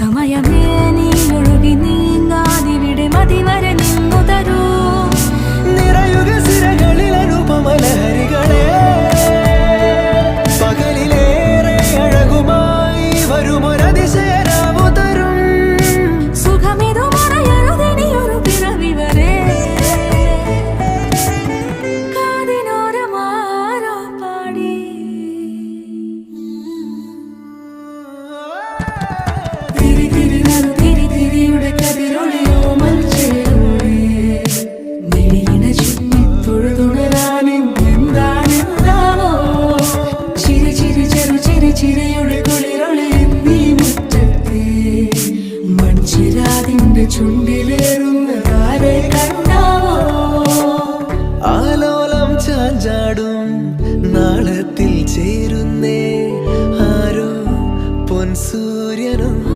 സമയമേ നീ ഒഴുകി നീങ്ങാതിവിടെ മതിവരെ നിന്നു തരൂ നിറയുക സിരകളിൽ അനുപമലഹരികളെ പകലിലേറെ അഴകുമായി വരുമൊരതിശയരാവു തരും സുഖമിതു മറയരുതിനിയൊരു പിറവി വരെ കാതിനോരമാരോ പാടി തിരി തിരി നറു തിരി തിരിയുടെ കതിരൊളിയോ മൽച്ചേരോടെ മിഴിയിണ ചുറ്റി തൊഴുതുണരാനും എന്താണെന്താവോ ചിരി ചിരി ചെറു ചിരി ചിരിയുടെ കുളിരൊളി നീ മുറ്റത്തെ മൺചിരാതിന്റെ ചുണ്ടിലേറുന്നതാരെ കണ്ടാവോ ആലോലം ചാഞ്ചാടും നാളത്തിൽ ചേരുന്നേ ആരോ പൊൻസൂര്യനും